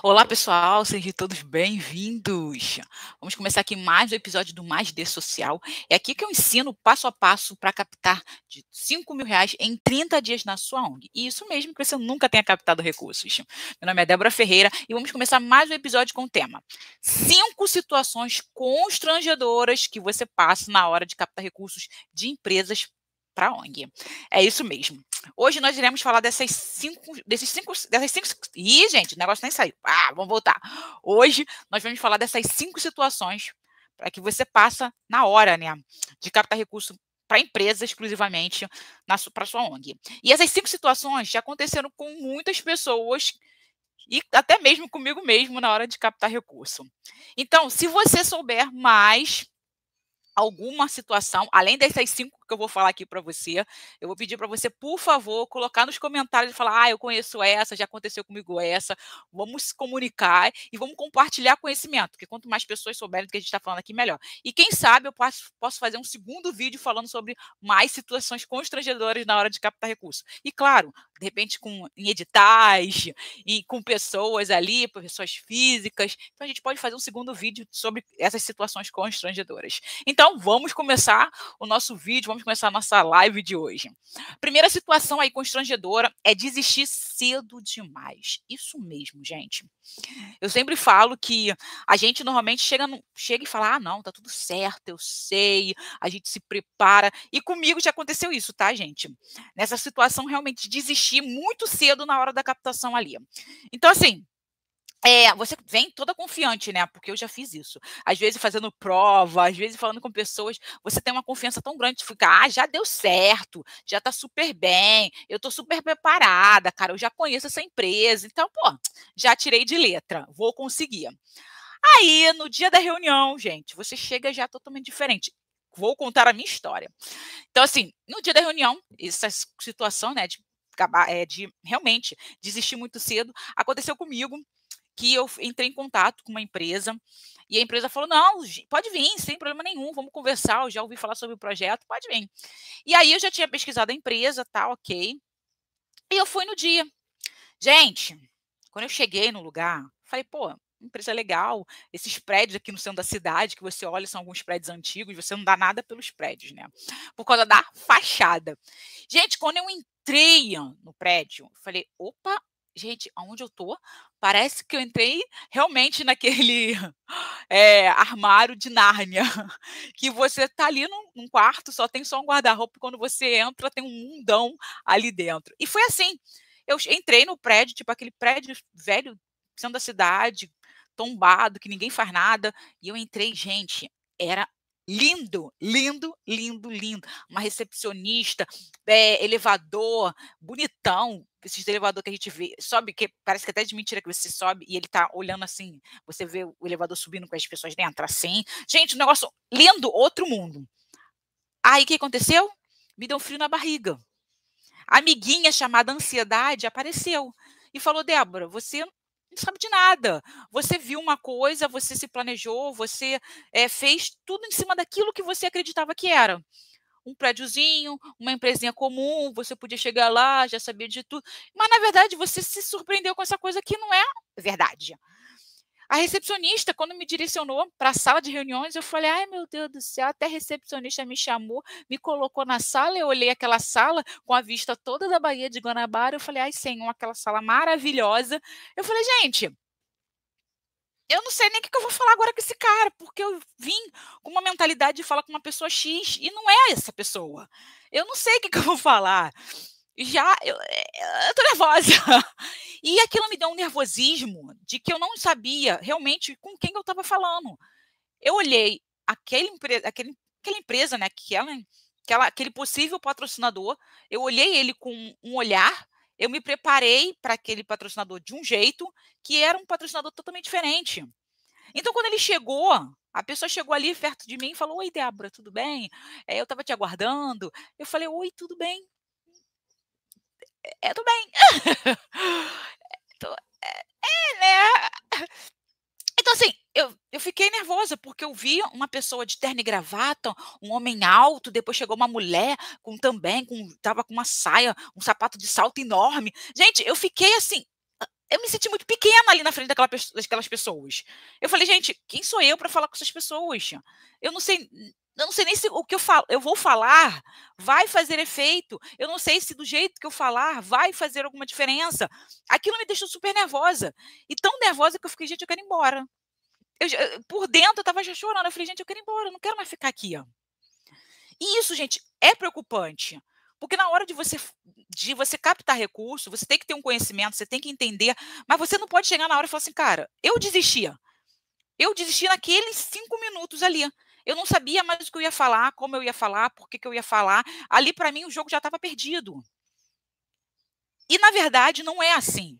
Olá, pessoal, sejam todos bem-vindos. Vamos começar aqui mais um episódio do Mais D Social. É aqui que eu ensino passo a passo para captar de R$ 5.000 em 30 dias na sua ONG. E isso mesmo que você nunca tenha captado recursos. Meu nome é Débora Ferreira e vamos começar mais um episódio com o tema 5 situações constrangedoras que você passa na hora de captar recursos de empresas para a ONG. É isso mesmo. Hoje nós iremos falar dessas cinco. Ih, gente, o negócio nem saiu. Vamos voltar. Hoje nós vamos falar dessas 5 situações para que você passa na hora, né, de captar recurso para a empresa exclusivamente para sua ONG. E essas 5 situações já aconteceram com muitas pessoas e até mesmo comigo mesmo na hora de captar recurso. Então, se você souber mais alguma situação, além dessas 5 que eu vou falar aqui para você, eu vou pedir para você, por favor, colocar nos comentários e falar: eu conheço essa, já aconteceu comigo essa. Vamos se comunicar e vamos compartilhar conhecimento, porque quanto mais pessoas souberem do que a gente está falando aqui, melhor. E quem sabe eu posso fazer um segundo vídeo falando sobre mais situações constrangedoras na hora de captar recurso. E claro, de repente em editais, e com pessoas ali, pessoas físicas. Então a gente pode fazer um segundo vídeo sobre essas situações constrangedoras. Então, vamos começar o nosso vídeo, vamos começar a nossa live de hoje. Primeira situação aí constrangedora é desistir cedo demais. Isso mesmo, gente. Eu sempre falo que a gente normalmente chega e fala: não, tá tudo certo, eu sei, a gente se prepara. E comigo já aconteceu isso, tá, gente? Nessa situação, realmente, desistir muito cedo na hora da captação ali. Então, assim, você vem toda confiante, né, porque eu já fiz isso. Às vezes fazendo prova, às vezes falando com pessoas, você tem uma confiança tão grande de ficar: já deu certo, já tá super bem, eu tô super preparada, cara, eu já conheço essa empresa, então, pô, já tirei de letra, vou conseguir. Aí, no dia da reunião, gente, você chega já totalmente diferente. Vou contar a minha história. Então, assim, no dia da reunião, essa situação, né, de realmente desistir muito cedo, aconteceu comigo, que eu entrei em contato com uma empresa, e a empresa falou: "Não, pode vir, sem problema nenhum, vamos conversar, eu já ouvi falar sobre o projeto, pode vir". E aí eu já tinha pesquisado a empresa, tá, ok, e eu fui no dia. Gente, quando eu cheguei no lugar, falei: "Pô, empresa legal, esses prédios aqui no centro da cidade que você olha são alguns prédios antigos, você não dá nada pelos prédios, né, por causa da fachada". Gente, quando eu entrei no prédio, falei: "Opa, gente, aonde eu tô? Parece que eu entrei realmente naquele, armário de Nárnia, que você tá ali num quarto, só um guarda-roupa e quando você entra tem um mundão ali dentro". E foi assim, eu entrei no prédio, tipo aquele prédio velho, centro da cidade, tombado, que ninguém faz nada, e eu entrei, gente, era lindo, lindo, lindo, lindo. Uma recepcionista, elevador bonitão, esses elevador que a gente vê, sobe, que parece que até de mentira que você sobe e ele tá olhando assim, você vê o elevador subindo com as pessoas dentro, assim. Gente, um negócio lindo, outro mundo. Aí o que aconteceu? Me deu um frio na barriga. A amiguinha chamada ansiedade apareceu e falou: "Débora, você não sabe de nada. Você viu uma coisa, você se planejou, você, fez tudo em cima daquilo que você acreditava que era. Um prédiozinho, uma empresinha comum, você podia chegar lá, já sabia de tudo, mas na verdade você se surpreendeu com essa coisa que não é verdade". A recepcionista, quando me direcionou para a sala de reuniões, eu falei: "Ai, meu Deus do céu", até a recepcionista me chamou, me colocou na sala, eu olhei aquela sala com a vista toda da Baía de Guanabara, eu falei: "Ai, Senhor, aquela sala maravilhosa". Eu falei: "Gente, eu não sei nem o que que eu vou falar agora com esse cara, porque eu vim com uma mentalidade de falar com uma pessoa X e não é essa pessoa. Eu não sei o que que eu vou falar". Já eu tô nervosa. E aquilo me deu um nervosismo de que eu não sabia realmente com quem eu estava falando. Eu olhei aquela empresa, né, aquele possível patrocinador, eu olhei ele com um olhar, eu me preparei para aquele patrocinador de um jeito, que era um patrocinador totalmente diferente. Então quando ele chegou, a pessoa chegou ali perto de mim e falou: "Oi, Débora, tudo bem? Eu estava te aguardando". Eu falei: "Oi, tudo bem? Tudo bem". Tô né. Então, assim, eu fiquei nervosa, porque eu vi uma pessoa de terno e gravata, um homem alto, depois chegou uma mulher com estava com uma saia, um sapato de salto enorme. Gente, eu fiquei assim, eu me senti muito pequena ali na frente daquelas pessoas. Eu falei: "Gente, quem sou eu para falar com essas pessoas? Eu não sei eu não sei nem se o que eu vou falar vai fazer efeito, eu não sei se do jeito que eu falar vai fazer alguma diferença". Aquilo me deixou super nervosa, e tão nervosa que eu fiquei: "Gente, eu quero ir embora". Por dentro eu estava já chorando, eu falei: "Gente, eu quero ir embora, eu não quero mais ficar aqui". E isso, gente, é preocupante, porque na hora de você captar recurso, você tem que ter um conhecimento, você tem que entender, mas você não pode chegar na hora e falar assim: "Cara, eu desisti". Eu desisti naqueles 5 minutos ali. Eu não sabia mais o que eu ia falar, como eu ia falar, por que que eu ia falar. Ali, para mim, o jogo já estava perdido. E, na verdade, não é assim.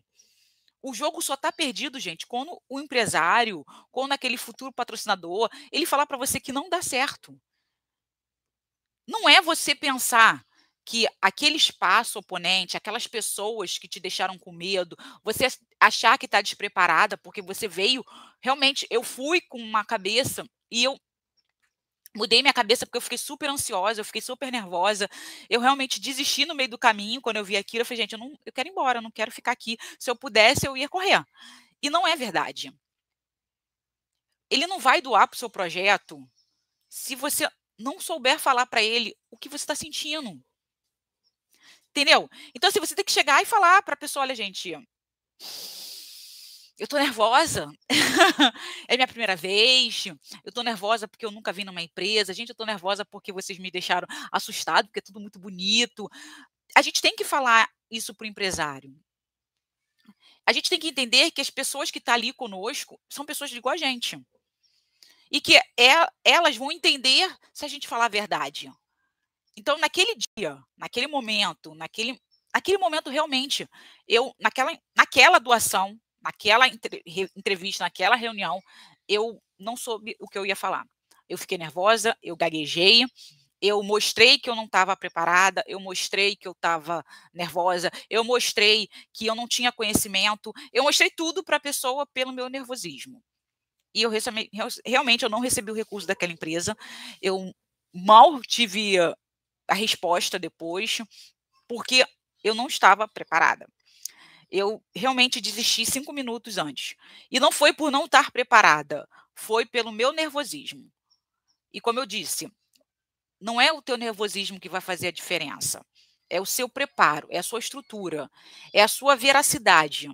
O jogo só está perdido, gente, quando o empresário, quando aquele futuro patrocinador, ele falar para você que não dá certo. Não é você pensar que aquele espaço oponente, aquelas pessoas que te deixaram com medo, você achar que está despreparada, porque você veio realmente, eu fui com uma cabeça e eu mudei minha cabeça, porque eu fiquei super ansiosa, eu fiquei super nervosa, eu realmente desisti no meio do caminho, quando eu vi aquilo, eu falei: "Gente, eu quero ir embora, eu não quero ficar aqui, se eu pudesse eu ia correr". E não é verdade. Ele não vai doar para o seu projeto se você não souber falar para ele o que você está sentindo. Entendeu? Então, assim, você tem que chegar e falar para a pessoa: "Olha, gente, eu tô nervosa, é minha primeira vez, eu tô nervosa porque eu nunca vim numa empresa, gente, eu tô nervosa porque vocês me deixaram assustado, porque é tudo muito bonito". A gente tem que falar isso para o empresário. A gente tem que entender que as pessoas que estão ali conosco são pessoas igual a gente. E que elas vão entender se a gente falar a verdade. Então, naquele dia, naquele momento realmente, eu naquela doação, naquela entrevista, naquela reunião, eu não soube o que eu ia falar. Eu fiquei nervosa, eu gaguejei, eu mostrei que eu não estava preparada, eu mostrei que eu estava nervosa, eu mostrei que eu não tinha conhecimento, eu mostrei tudo para a pessoa pelo meu nervosismo. E eu realmente eu não recebi o recurso daquela empresa, eu mal tive a resposta depois, porque eu não estava preparada. Eu realmente desisti 5 minutos antes. E não foi por não estar preparada, foi pelo meu nervosismo. E como eu disse, não é o teu nervosismo que vai fazer a diferença, é o seu preparo, é a sua estrutura, é a sua veracidade.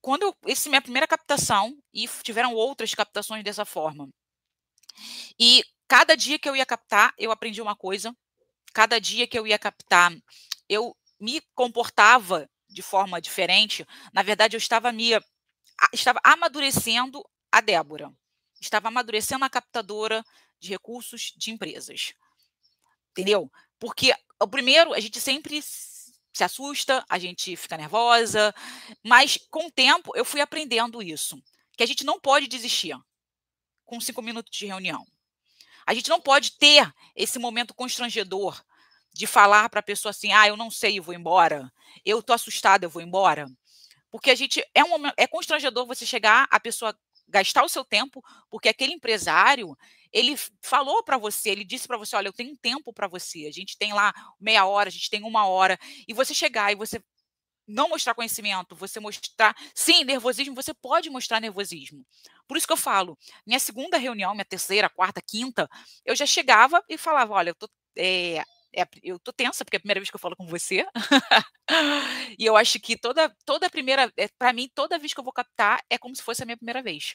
Quando essa é minha primeira captação, e tiveram outras captações dessa forma. E cada dia que eu ia captar, eu aprendi uma coisa. Cada dia que eu ia captar, eu me comportava de forma diferente. Na verdade, eu estava amadurecendo a Débora. Estava amadurecendo a captadora de recursos de empresas. Entendeu? Porque o primeiro, a gente sempre se assusta, a gente fica nervosa, mas com o tempo eu fui aprendendo isso, que a gente não pode desistir com 5 minutos de reunião. A gente não pode ter esse momento constrangedor de falar para a pessoa assim: "Ah, eu não sei, eu vou embora. Eu estou assustada, eu vou embora". Porque a gente é constrangedor você chegar, a pessoa gastar o seu tempo, porque aquele empresário, ele falou para você, ele disse para você: "Olha, eu tenho um tempo para você, a gente tem lá meia hora, a gente tem uma hora", e você chegar e você não mostrar conhecimento, você mostrar sim, nervosismo, você pode mostrar nervosismo. Por isso que eu falo, minha segunda reunião, minha terceira, quarta, quinta, eu já chegava e falava: "Olha, eu tô tensa, porque é a primeira vez que eu falo com você". E eu acho que toda primeira pra mim, toda vez que eu vou captar, é como se fosse a minha primeira vez.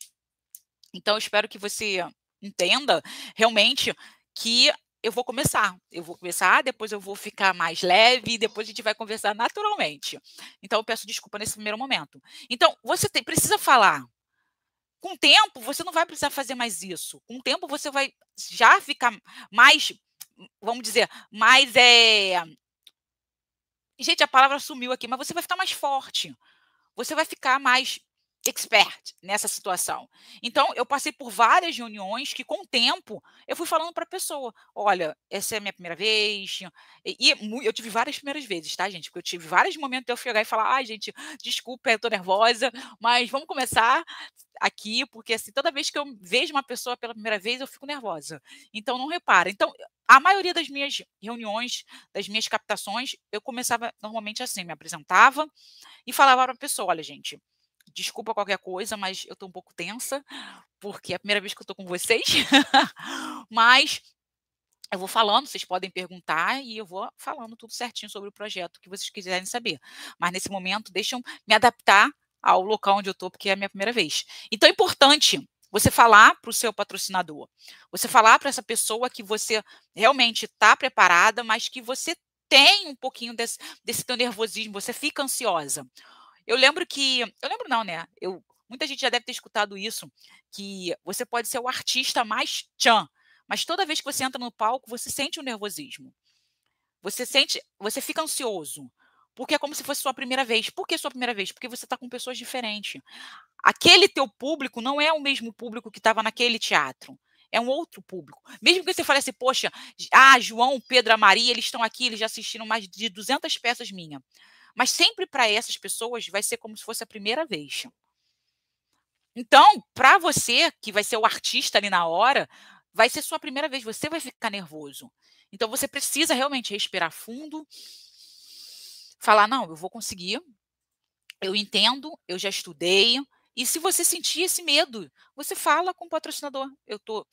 Então eu espero que você entenda, realmente, que eu vou começar, depois eu vou ficar mais leve e depois a gente vai conversar naturalmente. Então eu peço desculpa nesse primeiro momento. Então, você precisa falar. Com o tempo, você não vai precisar fazer mais isso. Com o tempo, você vai já ficar mais, vamos dizer, mais, gente, a palavra sumiu aqui, mas você vai ficar mais forte. Você vai ficar mais expert nessa situação. Então, eu passei por várias reuniões que, com o tempo, eu fui falando para a pessoa: "Olha, essa é a minha primeira vez", eu tive várias primeiras vezes, tá, gente, porque eu tive vários momentos de eu chegar e falar: "Ai, gente, desculpa, eu tô nervosa, mas vamos começar aqui", porque, assim, toda vez que eu vejo uma pessoa pela primeira vez, eu fico nervosa. Então não repara. Então, a maioria das minhas reuniões, das minhas captações, eu começava normalmente assim, me apresentava e falava para a pessoa: "Olha, gente, desculpa qualquer coisa, mas eu estou um pouco tensa, porque é a primeira vez que eu estou com vocês, mas eu vou falando, vocês podem perguntar e eu vou falando tudo certinho sobre o projeto que vocês quiserem saber. Mas nesse momento, deixam me adaptar ao local onde eu estou, porque é a minha primeira vez. Então é importante você falar para o seu patrocinador, você falar para essa pessoa que você realmente está preparada, mas que você tem um pouquinho desse teu nervosismo, você fica ansiosa. Eu lembro não, né? Muita gente já deve ter escutado isso, que você pode ser o artista mais tchan, mas toda vez que você entra no palco, você sente o nervosismo. Você fica ansioso, porque é como se fosse sua primeira vez. Por que sua primeira vez? Porque você está com pessoas diferentes. Aquele teu público não é o mesmo público que estava naquele teatro. É um outro público. Mesmo que você fale assim, poxa, João, Pedro, a Maria, eles estão aqui, eles já assistiram mais de 200 peças minhas. Mas sempre para essas pessoas vai ser como se fosse a primeira vez. Então, para você, que vai ser o artista ali na hora, vai ser sua primeira vez, você vai ficar nervoso. Então, você precisa realmente respirar fundo, falar: não, eu vou conseguir, eu entendo, eu já estudei. E se você sentir esse medo, você fala com o patrocinador: vou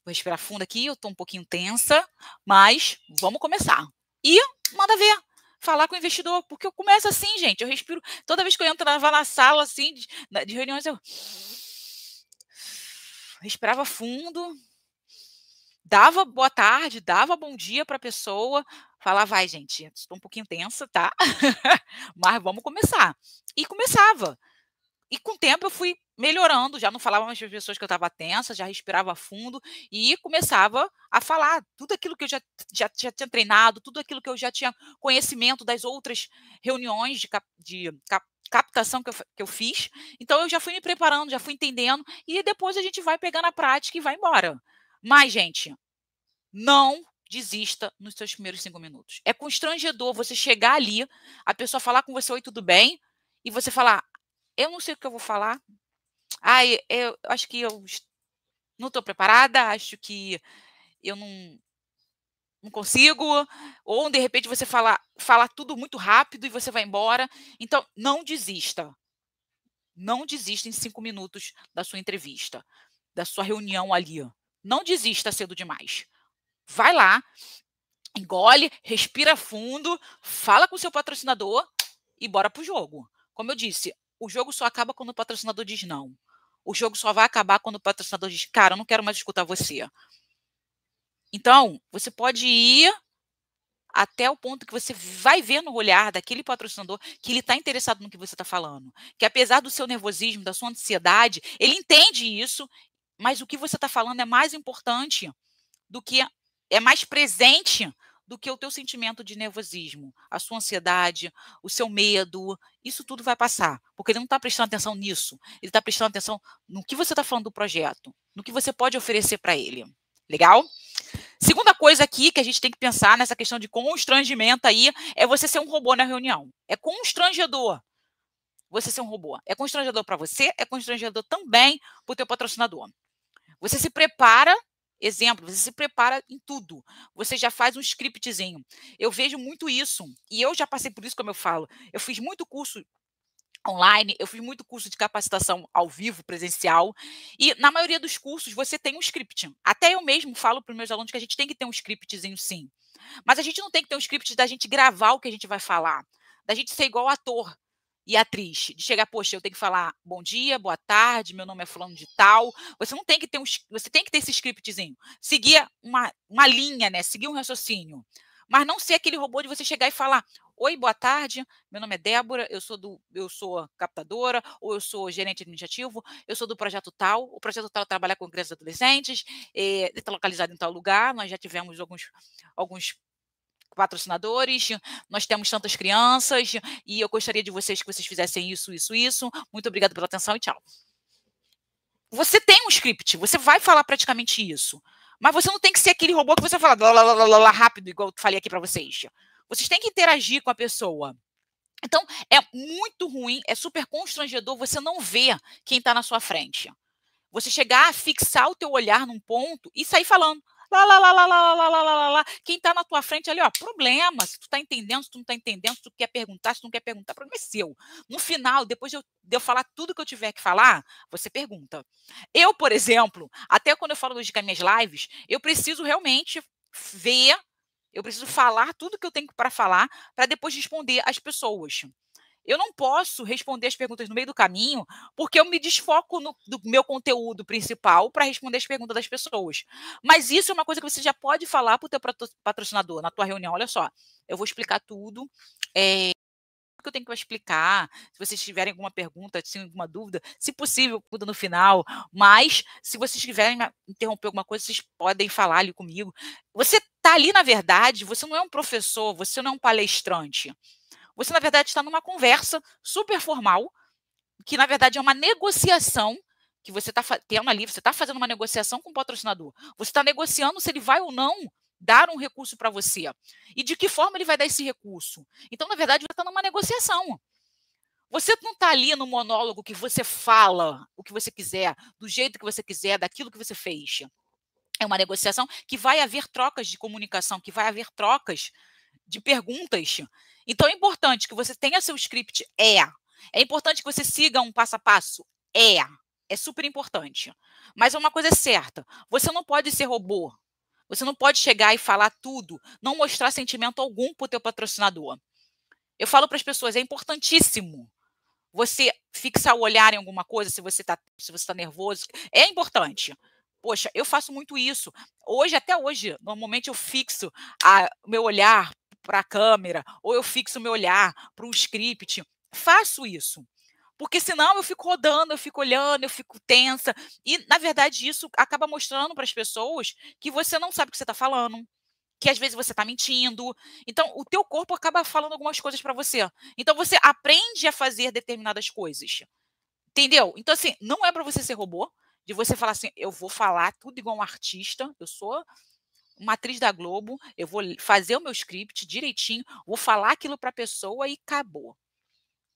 respirar fundo aqui, eu estou um pouquinho tensa, mas vamos começar. E manda ver. Falar com o investidor, porque eu começo assim, gente, eu respiro, toda vez que eu entrava na sala, assim, de reuniões, eu respirava fundo, dava boa tarde, dava bom dia para a pessoa, falava: vai, gente, estou um pouquinho tensa, tá? Mas vamos começar. E começava. E com o tempo eu fui melhorando, já não falava mais para as pessoas que eu estava tensa, já respirava fundo e começava a falar tudo aquilo que eu já tinha treinado, tudo aquilo que eu já tinha conhecimento das outras reuniões de captação que eu fiz. Então eu já fui me preparando, já fui entendendo e depois a gente vai pegando a prática e vai embora. Mas, gente, não desista nos seus primeiros 5 minutos. É constrangedor você chegar ali, a pessoa falar com você: oi, tudo bem? E você falar: eu não sei o que eu vou falar. Ai, eu acho que eu não estou preparada, acho que eu não consigo, ou de repente você fala tudo muito rápido e você vai embora. Então, não desista. Não desista em 5 minutos da sua entrevista, da sua reunião ali. Não desista cedo demais. Vai lá, engole, respira fundo, fala com o seu patrocinador e bora pro jogo. Como eu disse, o jogo só acaba quando o patrocinador diz não. O jogo só vai acabar quando o patrocinador diz: cara, eu não quero mais escutar você. Então, você pode ir até o ponto que você vai ver no olhar daquele patrocinador que ele está interessado no que você está falando. Que apesar do seu nervosismo, da sua ansiedade, ele entende isso, mas o que você está falando é mais importante do que é mais presente do que o teu sentimento de nervosismo, a sua ansiedade, o seu medo, isso tudo vai passar, porque ele não está prestando atenção nisso, ele está prestando atenção no que você está falando do projeto, no que você pode oferecer para ele. Legal? Segunda coisa aqui que a gente tem que pensar nessa questão de constrangimento aí é você ser um robô na reunião. É constrangedor você ser um robô. É constrangedor para você, é constrangedor também para o teu patrocinador. Você se prepara. Exemplo, você se prepara em tudo. Você já faz um scriptzinho. Eu vejo muito isso. E eu já passei por isso, como eu falo. Eu fiz muito curso online, eu fiz muito curso de capacitação ao vivo, presencial. E na maioria dos cursos você tem um script. Até eu mesmo falo para os meus alunos que a gente tem que ter um scriptzinho, sim. Mas a gente não tem que ter um script da gente gravar o que a gente vai falar. Da gente ser igual ator e atriz, de chegar: poxa, eu tenho que falar bom dia, boa tarde, meu nome é fulano de tal. Você não tem que ter você tem que ter esse scriptzinho. Seguir uma linha, né? Seguir um raciocínio. Mas não ser aquele robô de você chegar e falar: oi, boa tarde, meu nome é Débora, eu sou captadora, ou eu sou gerente administrativo, eu sou do projeto tal, o projeto tal trabalha com crianças e adolescentes, está localizado em tal lugar, nós já tivemos alguns patrocinadores, nós temos tantas crianças e eu gostaria de vocês que vocês fizessem isso, isso, isso. Muito obrigada pela atenção e tchau. Você tem um script, você vai falar praticamente isso, mas você não tem que ser aquele robô que você fala lá rápido, igual eu falei aqui para vocês. Vocês têm que interagir com a pessoa. Então, é muito ruim, é super constrangedor você não ver quem está na sua frente. Você chegar a fixar o teu olhar num ponto e sair falando. lá. Quem está na tua frente ali, ó, problema. Se tu está entendendo, se tu não está entendendo, se tu quer perguntar, se tu não quer perguntar, o problema é seu. No final, depois de eu falar tudo que eu tiver que falar, você pergunta. Eu, por exemplo, até quando eu falo hoje com as minhas lives, eu preciso realmente ver, eu preciso falar tudo que eu tenho para falar, para depois responder às pessoas. Eu não posso responder as perguntas no meio do caminho, porque eu me desfoco do meu conteúdo principal para responder as perguntas das pessoas. Mas isso é uma coisa que você já pode falar para o teu patrocinador na tua reunião. Olha só, eu vou explicar tudo. Que eu tenho que explicar, se vocês tiverem alguma pergunta, se alguma dúvida, se possível, tudo no final, mas se vocês tiverem interromper alguma coisa, vocês podem falar ali comigo. Você está ali, na verdade, você não é um professor, você não é um palestrante. Você, na verdade, está numa conversa super formal, que, na verdade, é uma negociação que você está tendo ali, você está fazendo uma negociação com o patrocinador. Você está negociando se ele vai ou não dar um recurso para você. E de que forma ele vai dar esse recurso. Então, na verdade, você está numa negociação. Você não está ali no monólogo que você fala o que você quiser, do jeito que você quiser, daquilo que você fez. É uma negociação que vai haver trocas de comunicação, que vai haver trocas de perguntas. Então, é importante que você tenha seu script? É importante que você siga um passo a passo? É super importante. Mas uma coisa é certa, você não pode ser robô. Você não pode chegar e falar tudo, não mostrar sentimento algum para o teu patrocinador. Eu falo para as pessoas, é importantíssimo você fixar o olhar em alguma coisa, se você está nervoso, é importante. Poxa, eu faço muito isso. Hoje, até hoje, normalmente eu fixo o meu olhar para a câmera, ou eu fixo o meu olhar para um script. Faço isso. Porque senão eu fico rodando, eu fico olhando, eu fico tensa. E, na verdade, isso acaba mostrando para as pessoas que você não sabe o que você está falando, que às vezes você está mentindo. Então, o teu corpo acaba falando algumas coisas para você. Então, você aprende a fazer determinadas coisas. Entendeu? Então, assim, não é para você ser robô, de você falar assim, eu vou falar tudo igual um artista, eu sou uma atriz da Globo, eu vou fazer o meu script direitinho, vou falar aquilo para a pessoa e acabou.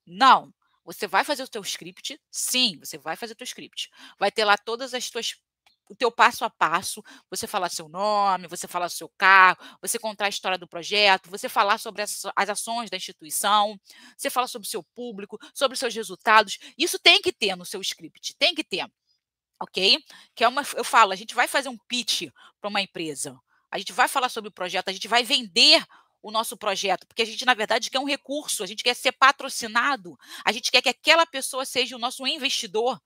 Não. Você vai fazer o teu script? Sim, você vai fazer o teu script. Vai ter lá todas as tuas o teu passo a passo, você falar seu nome, você falar seu cargo, você contar a história do projeto, você falar sobre as ações da instituição, você falar sobre o seu público, sobre os seus resultados. Isso tem que ter no seu script, tem que ter, ok? Que é eu falo, a gente vai fazer um pitch para uma empresa, a gente vai falar sobre o projeto, a gente vai vender o nosso projeto, porque a gente, na verdade, quer um recurso, a gente quer ser patrocinado, a gente quer que aquela pessoa seja o nosso investidor.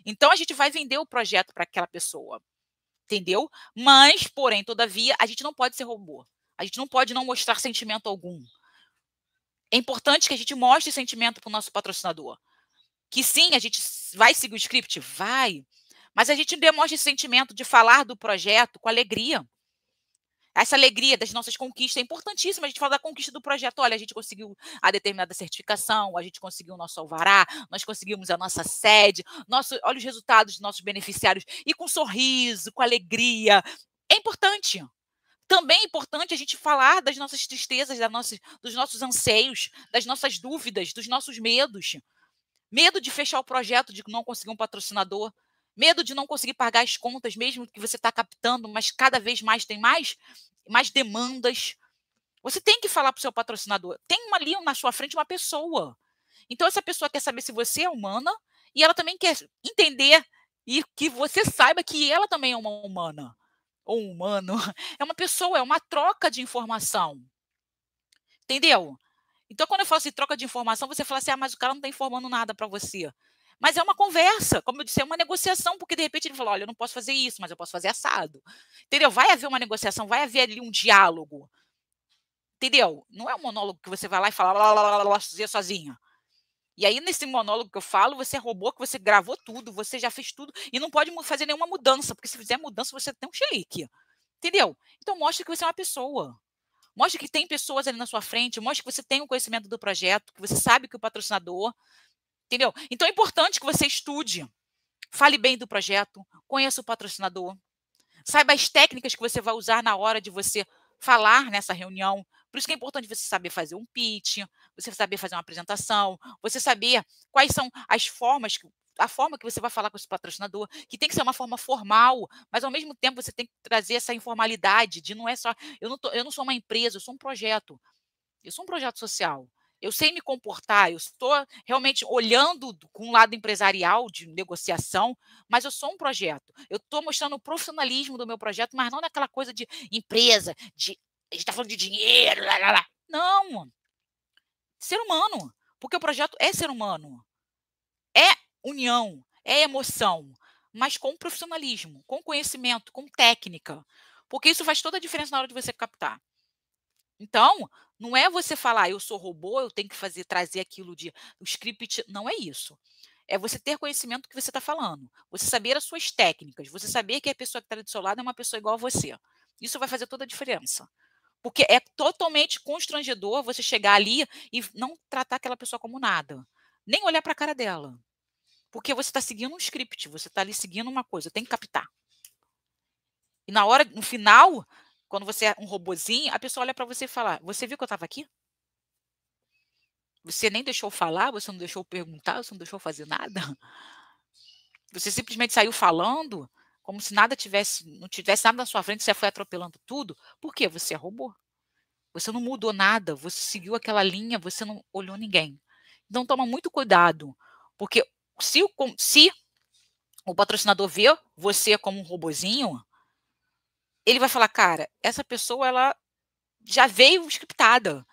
Então, a gente vai vender o projeto para aquela pessoa, entendeu? Mas, porém, todavia, a gente não pode ser robô. A gente não pode não mostrar sentimento algum. É importante que a gente mostre sentimento para o nosso patrocinador. Que sim, a gente vai seguir o script? Vai. Mas a gente demonstra esse sentimento de falar do projeto com alegria. Essa alegria das nossas conquistas é importantíssima. A gente fala da conquista do projeto. Olha, a gente conseguiu a determinada certificação, a gente conseguiu o nosso alvará, nós conseguimos a nossa sede, olha os resultados dos nossos beneficiários. E com sorriso, com alegria. É importante. Também é importante a gente falar das nossas tristezas, dos nossos anseios, das nossas dúvidas, dos nossos medos. Medo de fechar o projeto, de não conseguir um patrocinador. Medo de não conseguir pagar as contas, mesmo que você está captando, mas cada vez mais tem mais demandas. Você tem que falar para o seu patrocinador. Tem ali na sua frente uma pessoa. Então, essa pessoa quer saber se você é humana e ela também quer entender e que você saiba que ela também é uma humana. Ou um humano. É uma pessoa, é uma troca de informação. Entendeu? Então, quando eu falo assim, troca de informação, você fala assim, mas o cara não está informando nada para você. Mas é uma conversa, como eu disse, é uma negociação, porque de repente ele fala, olha, eu não posso fazer isso, mas eu posso fazer assado. Entendeu? Vai haver uma negociação, vai haver ali um diálogo. Entendeu? Não é um monólogo que você vai lá e fala sozinha. E aí, nesse monólogo que eu falo, você é robô, que você gravou tudo, você já fez tudo, e não pode fazer nenhuma mudança, porque se fizer mudança, você tem um chilique. Entendeu? Então, mostre que você é uma pessoa. Mostre que tem pessoas ali na sua frente, mostre que você tem o conhecimento do projeto, que você sabe que o patrocinador, entendeu? Então é importante que você estude, fale bem do projeto, conheça o patrocinador, saiba as técnicas que você vai usar na hora de você falar nessa reunião. Por isso que é importante você saber fazer um pitch, você saber fazer uma apresentação, você saber quais são as formas a forma que você vai falar com esse patrocinador, que tem que ser uma forma formal, mas ao mesmo tempo você tem que trazer essa informalidade de não é só eu não sou uma empresa, eu sou um projeto. Eu sou um projeto social. Eu sei me comportar, eu estou realmente olhando com um lado empresarial de negociação, mas eu sou um projeto. Eu estou mostrando o profissionalismo do meu projeto, mas não naquela coisa de empresa, de a gente está falando de dinheiro, lá, lá, lá. Não, ser humano, porque o projeto é ser humano, é união, é emoção, mas com profissionalismo, com conhecimento, com técnica, porque isso faz toda a diferença na hora de você captar. Então, não é você falar: "Eu sou robô, eu tenho que trazer aquilo de o script", não é isso. É você ter conhecimento do que você está falando, você saber as suas técnicas, você saber que a pessoa que está do seu lado é uma pessoa igual a você. Isso vai fazer toda a diferença. Porque é totalmente constrangedor você chegar ali e não tratar aquela pessoa como nada, nem olhar para a cara dela, porque você está seguindo um script, você está ali seguindo uma coisa, tem que captar. E na hora no final, quando você é um robozinho, a pessoa olha para você e fala: "Você viu que eu estava aqui? Você nem deixou eu falar, você não deixou eu perguntar, você não deixou eu fazer nada. Você simplesmente saiu falando, como se nada tivesse não tivesse nada na sua frente, você foi atropelando tudo. Por quê? Você é robô. Você não mudou nada, você seguiu aquela linha, você não olhou ninguém. Então toma muito cuidado, porque se o patrocinador vê você como um robozinho, ele vai falar: "Cara, essa pessoa ela já veio scriptada,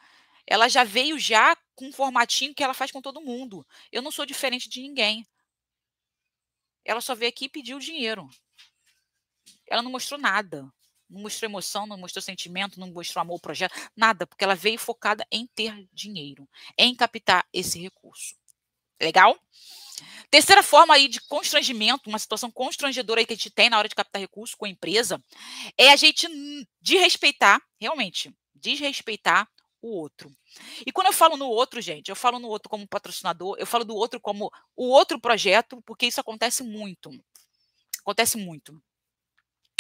ela já veio já com um formatinho que ela faz com todo mundo. Eu não sou diferente de ninguém. Ela só veio aqui e pediu dinheiro. Ela não mostrou nada. Não mostrou emoção, não mostrou sentimento, não mostrou amor ao projeto, nada, porque ela veio focada em ter dinheiro, em captar esse recurso. Legal? Terceira forma aí de constrangimento, uma situação constrangedora aí que a gente tem na hora de captar recurso com a empresa, é a gente desrespeitar, realmente, desrespeitar o outro. E quando eu falo no outro, gente, eu falo no outro como patrocinador, eu falo do outro como o outro projeto, porque isso acontece muito. Acontece muito.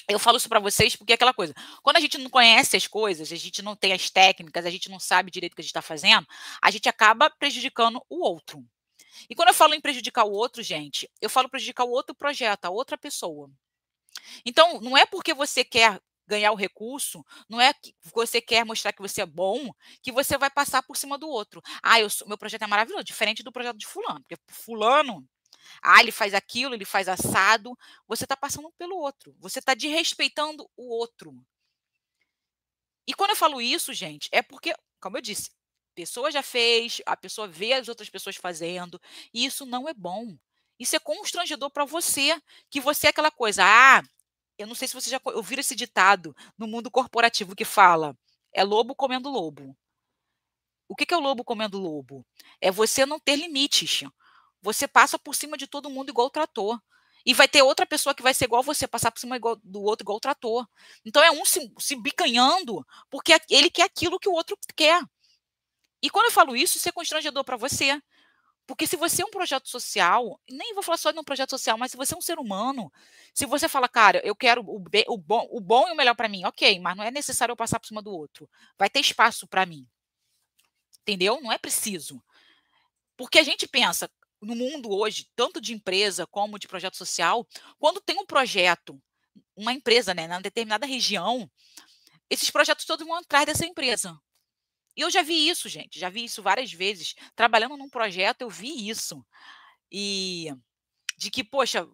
Eu falo isso para vocês porque é aquela coisa, quando a gente não conhece as coisas, a gente não tem as técnicas, a gente não sabe direito o que a gente está fazendo, a gente acaba prejudicando o outro. E quando eu falo em prejudicar o outro, gente, eu falo prejudicar o outro projeto, a outra pessoa. Então, não é porque você quer ganhar o recurso, não é que você quer mostrar que você é bom, que você vai passar por cima do outro. Ah, meu projeto é maravilhoso, diferente do projeto de fulano, porque fulano, ele faz aquilo, ele faz assado, você está passando pelo outro, você está desrespeitando o outro. E quando eu falo isso, gente, é porque, como eu disse, a pessoa já fez, a pessoa vê as outras pessoas fazendo, e isso não é bom. Isso é constrangedor para você, que você é aquela coisa, eu não sei se você já ouviram esse ditado no mundo corporativo que fala: "É lobo comendo lobo". O que é o lobo comendo lobo? É você não ter limites. Você passa por cima de todo mundo igual trator. E vai ter outra pessoa que vai ser igual a você, passar por cima do outro igual trator. Então é um se bicanhando, porque ele quer aquilo que o outro quer. E quando eu falo isso, isso é constrangedor para você. Porque se você é um projeto social, nem vou falar só de um projeto social, mas se você é um ser humano, se você fala: "Cara, eu quero o bom e o melhor para mim", ok, mas não é necessário eu passar por cima do outro. Vai ter espaço para mim, entendeu? Não é preciso. Porque a gente pensa, no mundo hoje, tanto de empresa como de projeto social, quando tem um projeto, uma empresa, né, na determinada região, esses projetos todos vão atrás dessa empresa. E eu já vi isso, gente, já vi isso várias vezes. Trabalhando num projeto, eu vi isso. E de que, poxa,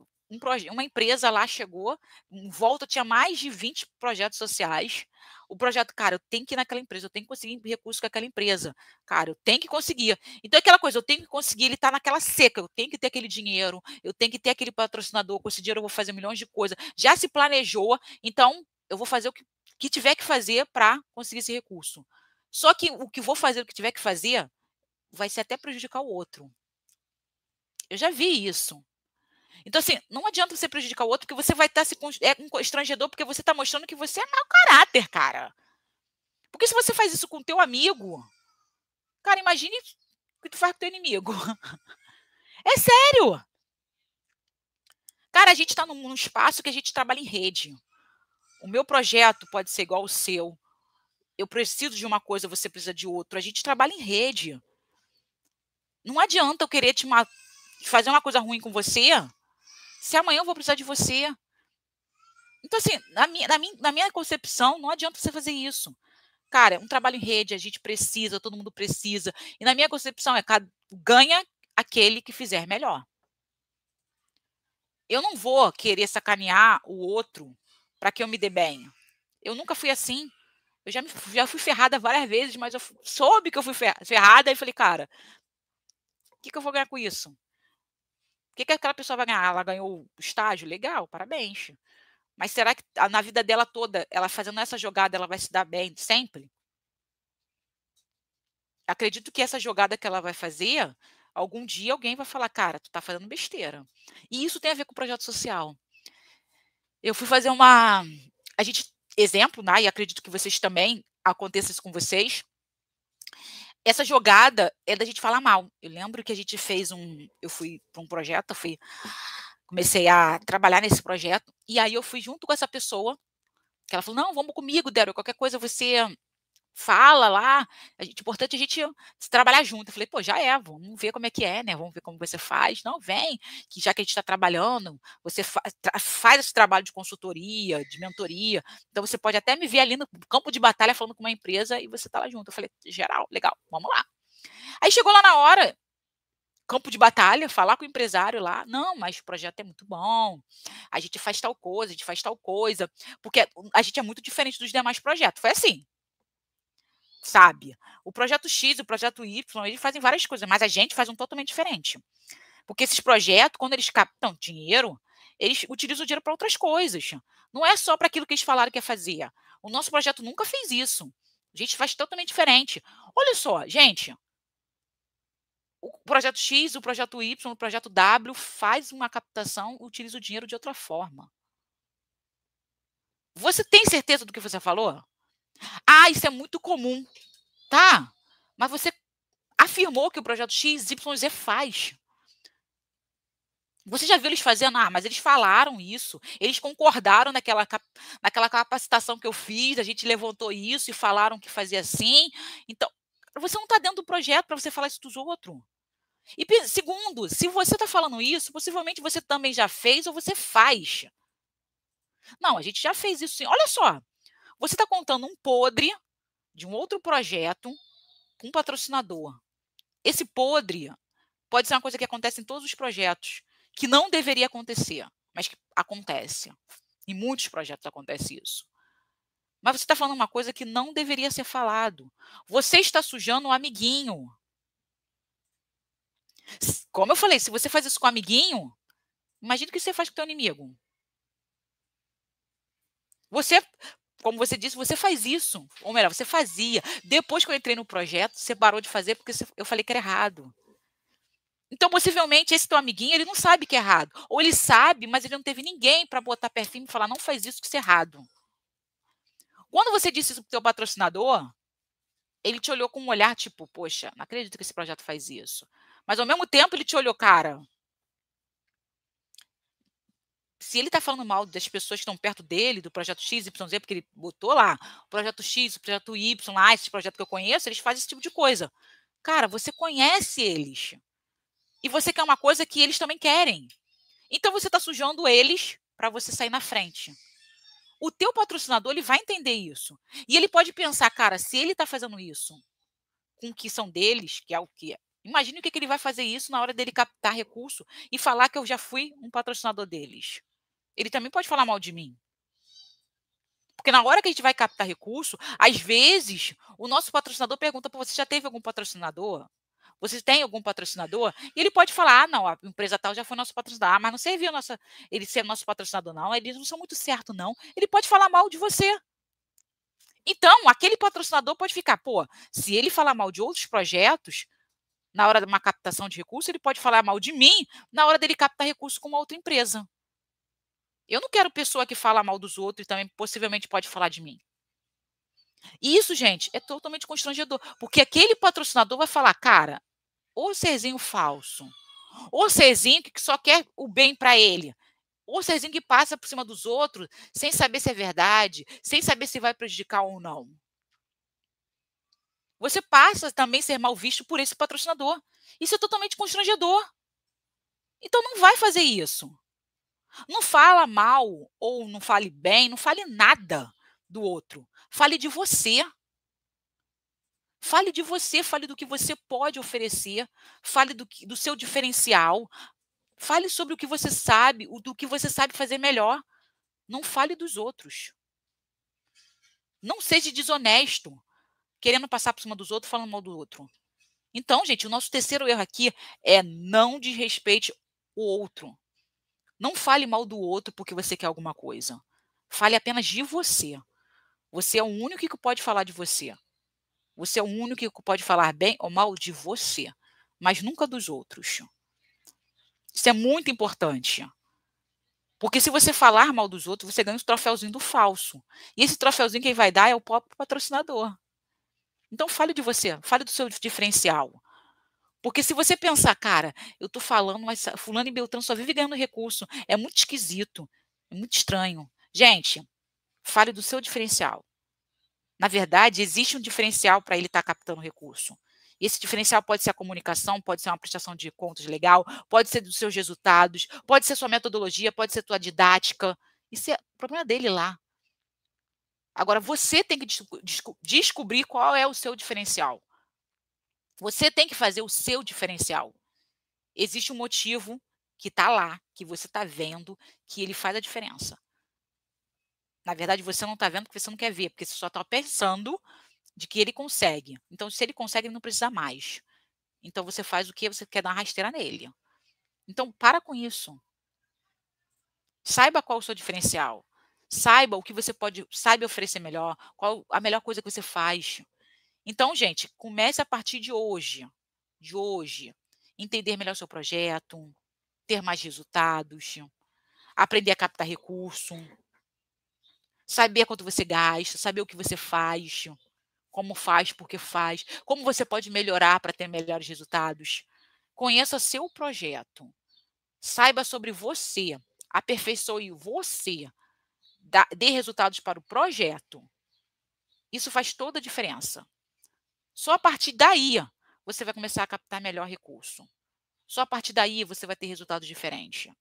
uma empresa lá chegou, em volta tinha mais de 20 projetos sociais. O projeto, cara, eu tenho que ir naquela empresa, eu tenho que conseguir recurso com aquela empresa. Cara, eu tenho que conseguir. Então é aquela coisa, eu tenho que conseguir, ele está naquela seca, eu tenho que ter aquele dinheiro, eu tenho que ter aquele patrocinador, com esse dinheiro eu vou fazer milhões de coisas. Já se planejou, então eu vou fazer que tiver que fazer para conseguir esse recurso. Só que o que vou fazer, o que tiver que fazer, vai ser até prejudicar o outro. Eu já vi isso. Então, assim, não adianta você prejudicar o outro, porque você vai estar um constrangedor, porque você está mostrando que você é mau caráter, cara. Porque se você faz isso com o teu amigo, cara, imagine o que tu faz com o teu inimigo. É sério. Cara, a gente está num espaço que a gente trabalha em rede. O meu projeto pode ser igual ao seu. Eu preciso de uma coisa, você precisa de outra. A gente trabalha em rede. Não adianta eu querer te matar. de fazer uma coisa ruim com você, se amanhã eu vou precisar de você? Então, assim, na minha concepção, não adianta você fazer isso. Cara, é um trabalho em rede, a gente precisa, todo mundo precisa. E na minha concepção ganha aquele que fizer melhor. Eu não vou querer sacanear o outro para que eu me dê bem. Eu nunca fui assim. Eu já fui ferrada várias vezes, mas eu soube que eu fui ferrada e falei, cara, o que eu vou ganhar com isso? O que aquela pessoa vai ganhar? Ela ganhou o estágio? Legal, parabéns. Mas será que na vida dela toda, ela fazendo essa jogada, ela vai se dar bem sempre? Acredito que essa jogada que ela vai fazer, algum dia alguém vai falar, cara, tu tá fazendo besteira. E isso tem a ver com o projeto social. Eu fui fazer a gente, exemplo, né, e acredito que vocês também, aconteça isso com vocês, essa jogada é da gente falar mal. Eu lembro que a gente fez eu fui para um projeto, comecei a trabalhar nesse projeto, e aí eu fui junto com essa pessoa, que ela falou: "Não, vamos comigo, Débora, qualquer coisa você fala lá, importante a gente se trabalhar junto". Eu falei: "Pô, já é, vamos ver como é que é, né, vamos ver como você faz". "Não, vem, que já que a gente está trabalhando, você faz esse trabalho de consultoria, de mentoria, então você pode até me ver ali no campo de batalha falando com uma empresa e você está lá junto". Eu falei: "Geral, legal, vamos lá". Aí chegou lá na hora, campo de batalha, falar com o empresário lá: "Não, mas o projeto é muito bom, a gente faz tal coisa, a gente faz tal coisa", porque a gente é muito diferente dos demais projetos. Foi assim, sabe. O projeto X e o projeto Y, eles fazem várias coisas, mas a gente faz um totalmente diferente. Porque esses projetos, quando eles captam dinheiro, eles utilizam o dinheiro para outras coisas. Não é só para aquilo que eles falaram que ia fazer. O nosso projeto nunca fez isso. A gente faz totalmente diferente. Olha só, gente, o projeto X, o projeto Y, o projeto W faz uma captação, utiliza o dinheiro de outra forma. Você tem certeza do que você falou? Ah, isso é muito comum. Tá, mas você afirmou que o projeto X, Y, Z faz. Você já viu eles fazendo? Ah, mas eles falaram isso, eles concordaram naquela capacitação que eu fiz, a gente levantou isso e falaram que fazia assim. Então, você não está dentro do projeto para você falar isso dos outros. E segundo, se você está falando isso, possivelmente você também já fez ou você faz. Não, a gente já fez isso sim. Olha só, você está contando um podre de um outro projeto com um patrocinador. Esse podre pode ser uma coisa que acontece em todos os projetos, que não deveria acontecer, mas que acontece. Em muitos projetos acontece isso. Mas você está falando uma coisa que não deveria ser falado. Você está sujando o amiguinho. Como eu falei, se você faz isso com o amiguinho, imagina o que você faz com o teu inimigo. Você, como você disse, você faz isso. Ou melhor, você fazia. Depois que eu entrei no projeto, você parou de fazer porque eu falei que era errado. Então, possivelmente, esse teu amiguinho, ele não sabe que é errado. Ou ele sabe, mas ele não teve ninguém para botar pertinho e falar, não faz isso que isso é errado. Quando você disse isso para o teu patrocinador, ele te olhou com um olhar tipo, poxa, não acredito que esse projeto faz isso. Mas, ao mesmo tempo, ele te olhou, cara, se ele está falando mal das pessoas que estão perto dele, do projeto X, Y, Z, porque ele botou lá, o projeto X, o projeto Y, lá, esse projeto que eu conheço, eles fazem esse tipo de coisa. Cara, você conhece eles. E você quer uma coisa que eles também querem. Então, você está sujando eles para você sair na frente. O teu patrocinador, ele vai entender isso. E ele pode pensar, cara, se ele está fazendo isso com o que são deles, que é o que é. Imagine o que ele vai fazer isso na hora dele captar recurso e falar que eu já fui um patrocinador deles. Ele também pode falar mal de mim. Porque na hora que a gente vai captar recurso, às vezes, o nosso patrocinador pergunta para você, já teve algum patrocinador? Você tem algum patrocinador? E ele pode falar, ah, não, a empresa tal já foi nosso patrocinador, ah, mas não serviu ele ser nosso patrocinador, não, eles não são muito certos, não. Ele pode falar mal de você. Então, aquele patrocinador pode ficar, pô, se ele falar mal de outros projetos, na hora de uma captação de recurso, ele pode falar mal de mim na hora dele captar recurso com uma outra empresa. Eu não quero pessoa que fala mal dos outros e também possivelmente pode falar de mim. E isso, gente, é totalmente constrangedor, porque aquele patrocinador vai falar, cara, ou serzinho falso, ou serzinho que só quer o bem para ele, ou serzinho que passa por cima dos outros sem saber se é verdade, sem saber se vai prejudicar ou não. Você passa também a ser mal visto por esse patrocinador. Isso é totalmente constrangedor. Então não vai fazer isso. Não fala mal ou não fale bem, não fale nada do outro. Fale de você. Fale de você, fale do que você pode oferecer, fale do seu diferencial, fale sobre o que você sabe, do que você sabe fazer melhor. Não fale dos outros. Não seja desonesto, querendo passar por cima dos outros, falando mal do outro. Então, gente, o nosso terceiro erro aqui é não desrespeite o outro. Não fale mal do outro porque você quer alguma coisa. Fale apenas de você. Você é o único que pode falar de você. Você é o único que pode falar bem ou mal de você, mas nunca dos outros. Isso é muito importante. Porque se você falar mal dos outros, você ganha um troféuzinho do falso. E esse troféuzinho quem vai dar é o próprio patrocinador. Então fale de você, fale do seu diferencial. Porque se você pensar, cara, eu estou falando, mas fulano e beltrano só vive ganhando recurso. É muito esquisito, é muito estranho. Gente, fale do seu diferencial. Na verdade, existe um diferencial para ele estar captando recurso. Esse diferencial pode ser a comunicação, pode ser uma prestação de contas legal, pode ser dos seus resultados, pode ser sua metodologia, pode ser sua didática. Isso é o problema dele lá. Agora, você tem que descobrir qual é o seu diferencial. Você tem que fazer o seu diferencial. Existe um motivo que está lá, que você está vendo, que ele faz a diferença. Na verdade, você não está vendo porque você não quer ver, porque você só está pensando de que ele consegue. Então, se ele consegue, ele não precisa mais. Então, você faz o que você quer dar uma rasteira nele. Então, para com isso. Saiba qual é o seu diferencial. Saiba o que você saiba oferecer melhor, qual a melhor coisa que você faz. Então, gente, comece a partir de hoje. De hoje. Entender melhor o seu projeto, ter mais resultados, aprender a captar recurso, saber quanto você gasta, saber o que você faz, como faz, por que faz, como você pode melhorar para ter melhores resultados. Conheça seu projeto. Saiba sobre você. Aperfeiçoe você. Dê resultados para o projeto. Isso faz toda a diferença. Só a partir daí você vai começar a captar melhor recurso. Só a partir daí você vai ter resultados diferentes.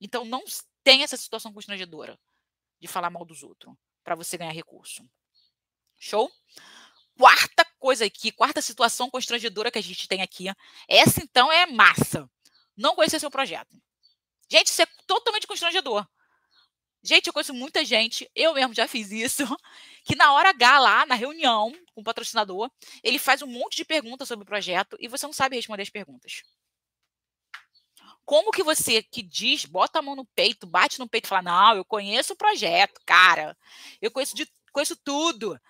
Então, não tenha essa situação constrangedora de falar mal dos outros para você ganhar recurso. Show? Quarta coisa aqui, quarta situação constrangedora que a gente tem aqui. Essa, então, é massa. Não conhecer seu projeto. Gente, isso é totalmente constrangedor. Gente, eu conheço muita gente, eu mesmo já fiz isso, que na hora H lá, na reunião com o patrocinador, ele faz um monte de perguntas sobre o projeto e você não sabe responder as perguntas. Como que você que diz, bota a mão no peito, bate no peito e fala, não, eu conheço o projeto, cara. Eu conheço tudo,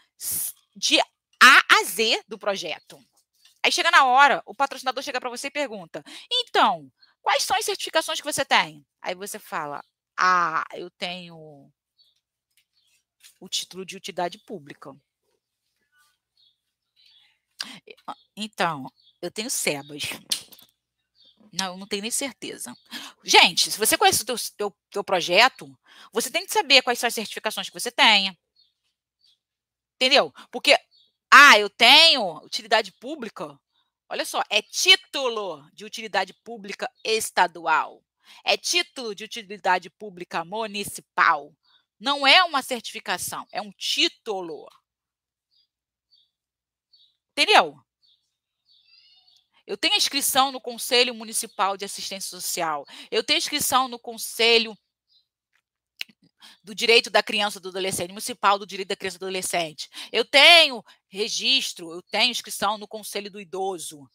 de A a Z do projeto. Aí chega na hora, o patrocinador chega para você e pergunta, então, quais são as certificações que você tem? Aí você fala, eu tenho o título de utilidade pública. Então, eu tenho SEBAS. Não, eu não tenho nem certeza. Gente, se você conhece o teu projeto, você tem que saber quais são as certificações que você tem. Entendeu? Porque, eu tenho utilidade pública. Olha só, é título de utilidade pública estadual. É título de utilidade pública municipal. Não é uma certificação, é um título. Entendeu? Eu tenho inscrição no Conselho Municipal de Assistência Social. Eu tenho inscrição no Conselho do Direito da Criança e do Adolescente, Municipal do Direito da Criança e do Adolescente. Eu tenho registro, eu tenho inscrição no Conselho do Idoso.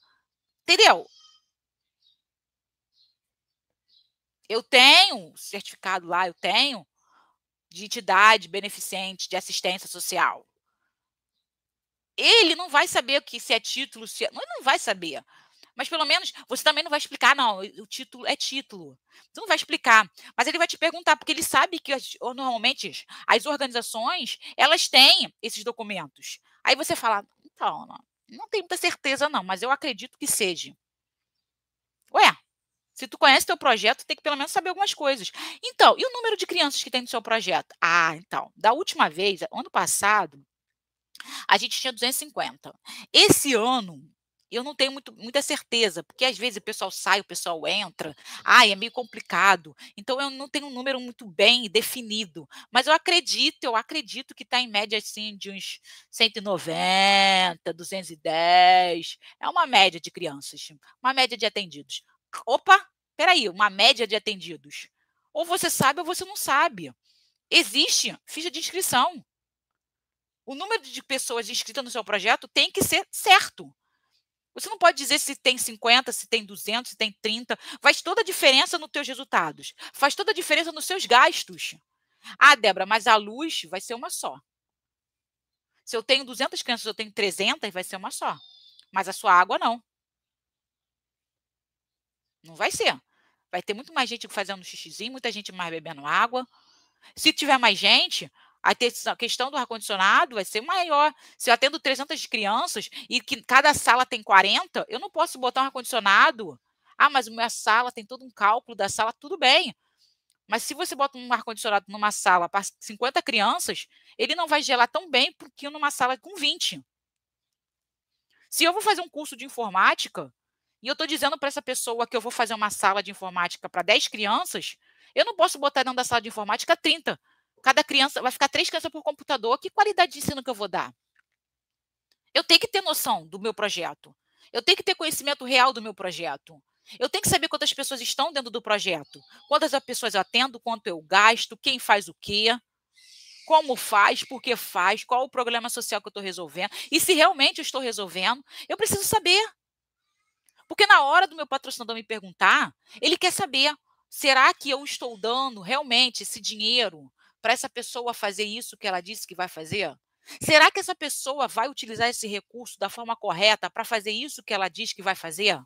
Entendeu? Eu tenho certificado lá, eu tenho de entidade beneficente de assistência social. Ele não vai saber o que se é título, se é, não vai saber. Mas pelo menos você também não vai explicar, não, o título é título. Você não vai explicar, mas ele vai te perguntar, porque ele sabe que normalmente as organizações, elas têm esses documentos. Aí você fala, então, não tenho muita certeza não, mas eu acredito que seja. Ué, se tu conhece teu projeto, tem que pelo menos saber algumas coisas. Então, e o número de crianças que tem no seu projeto? Então, da última vez, ano passado, a gente tinha 250. Esse ano, eu não tenho muita certeza, porque às vezes o pessoal sai, o pessoal entra, ai, é meio complicado. Então eu não tenho um número muito bem definido, mas eu acredito que está em média assim de uns 190, 210, é uma média de crianças, uma média de atendidos. Opa, espera aí, uma média de atendidos. Ou você sabe ou você não sabe. Existe ficha de inscrição. O número de pessoas inscritas no seu projeto tem que ser certo. Você não pode dizer se tem 50, se tem 200, se tem 30. Faz toda a diferença nos teus resultados. Faz toda a diferença nos seus gastos. Ah, Débora, mas a luz vai ser uma só. Se eu tenho 200 crianças, eu tenho 300, vai ser uma só. Mas a sua água não. Não vai ser. Vai ter muito mais gente fazendo xixizinho, muita gente mais bebendo água. Se tiver mais gente, a questão do ar-condicionado vai ser maior. Se eu atendo 300 crianças e que cada sala tem 40, eu não posso botar um ar-condicionado. Ah, mas a minha sala tem todo um cálculo da sala, tudo bem. Mas se você bota um ar-condicionado numa sala para 50 crianças, ele não vai gelar tão bem que numa sala com 20. Se eu vou fazer um curso de informática e eu estou dizendo para essa pessoa que eu vou fazer uma sala de informática para 10 crianças, eu não posso botar dentro da sala de informática 30. Cada criança vai ficar 3 crianças por computador. Que qualidade de ensino que eu vou dar? Eu tenho que ter noção do meu projeto. Eu tenho que ter conhecimento real do meu projeto. Eu tenho que saber quantas pessoas estão dentro do projeto, quantas pessoas eu atendo, quanto eu gasto, quem faz o quê, como faz, por que faz, qual o problema social que eu estou resolvendo. E se realmente eu estou resolvendo, eu preciso saber. Porque na hora do meu patrocinador me perguntar, ele quer saber, será que eu estou dando realmente esse dinheiro para essa pessoa fazer isso que ela disse que vai fazer? Será que essa pessoa vai utilizar esse recurso da forma correta para fazer isso que ela diz que vai fazer?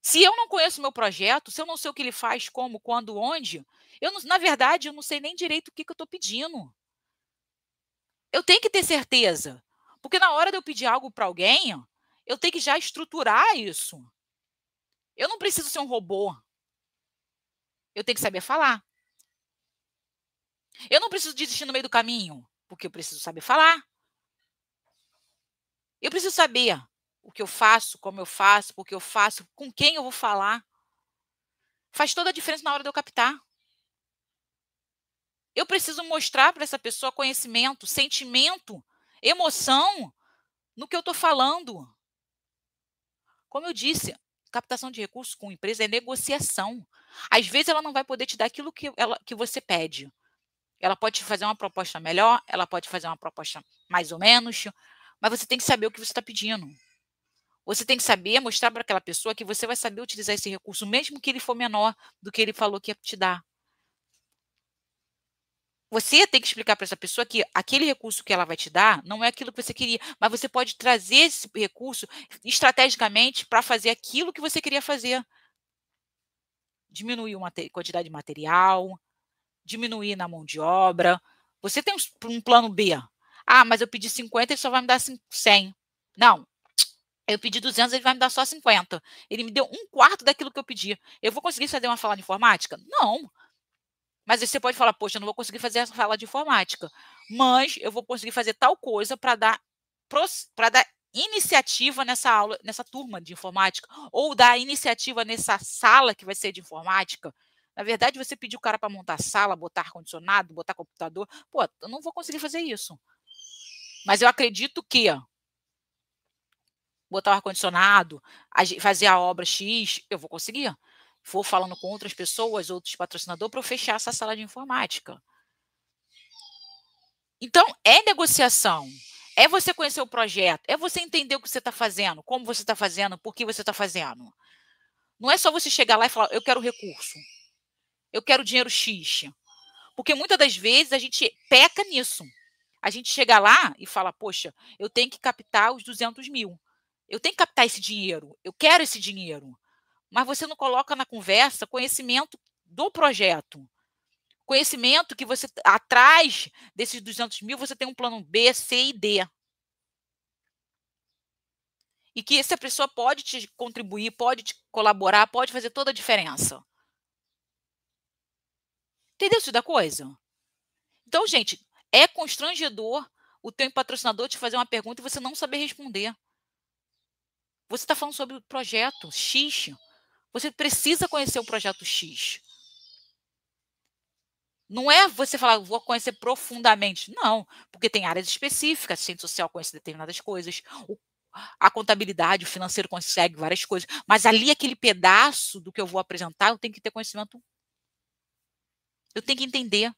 Se eu não conheço o meu projeto, se eu não sei o que ele faz, como, quando, onde, na verdade, eu não sei nem direito o que eu estou pedindo. Eu tenho que ter certeza. Porque na hora de eu pedir algo para alguém, eu tenho que já estruturar isso. Eu não preciso ser um robô. Eu tenho que saber falar. Eu não preciso desistir no meio do caminho, porque eu preciso saber falar. Eu preciso saber o que eu faço, como eu faço, porque eu faço, com quem eu vou falar. Faz toda a diferença na hora de eu captar. Eu preciso mostrar para essa pessoa conhecimento, sentimento, emoção no que eu estou falando. Como eu disse, captação de recursos com empresa é negociação. Às vezes ela não vai poder te dar aquilo que você pede. Ela pode te fazer uma proposta melhor, ela pode fazer uma proposta mais ou menos, mas você tem que saber o que você está pedindo. Você tem que saber mostrar para aquela pessoa que você vai saber utilizar esse recurso, mesmo que ele for menor do que ele falou que ia te dar. Você tem que explicar para essa pessoa que aquele recurso que ela vai te dar não é aquilo que você queria, mas você pode trazer esse recurso estrategicamente para fazer aquilo que você queria fazer. Diminuir uma quantidade de material, diminuir na mão de obra. Você tem um plano B. Ah, mas eu pedi 50, ele só vai me dar 100. Não, eu pedi 200, ele vai me dar só 50. Ele me deu um quarto daquilo que eu pedi. Eu vou conseguir fazer uma sala de informática? Não. Mas você pode falar, poxa, eu não vou conseguir fazer essa sala de informática, mas eu vou conseguir fazer tal coisa para dar iniciativa nessa aula, nessa turma de informática, ou dar iniciativa nessa sala que vai ser de informática. Na verdade, você pediu o cara para montar sala, botar ar-condicionado, botar computador. Pô, eu não vou conseguir fazer isso. Mas eu acredito que botar o ar-condicionado, fazer a obra X, eu vou conseguir. Vou falando com outras pessoas, outros patrocinadores, para eu fechar essa sala de informática. Então, é negociação. É você conhecer o projeto, é você entender o que você está fazendo, como você está fazendo, por que você está fazendo. Não é só você chegar lá e falar, eu quero recurso, eu quero dinheiro X. Porque muitas das vezes a gente peca nisso. A gente chega lá e fala, poxa, eu tenho que captar os 200 mil. Eu tenho que captar esse dinheiro, eu quero esse dinheiro. Mas você não coloca na conversa conhecimento do projeto. Conhecimento que você, atrás desses 200 mil, você tem um plano B, C e D. E que essa pessoa pode te contribuir, pode te colaborar, pode fazer toda a diferença. Entendeu isso da coisa? Então, gente, é constrangedor o teu patrocinador te fazer uma pergunta e você não saber responder. Você está falando sobre o projeto X. Você precisa conhecer o projeto X. Não é você falar, vou conhecer profundamente. Não, porque tem áreas específicas. A ciência social conhece determinadas coisas. A contabilidade, o financeiro consegue várias coisas. Mas ali, aquele pedaço do que eu vou apresentar, eu tenho que ter conhecimento. Eu tenho que entender.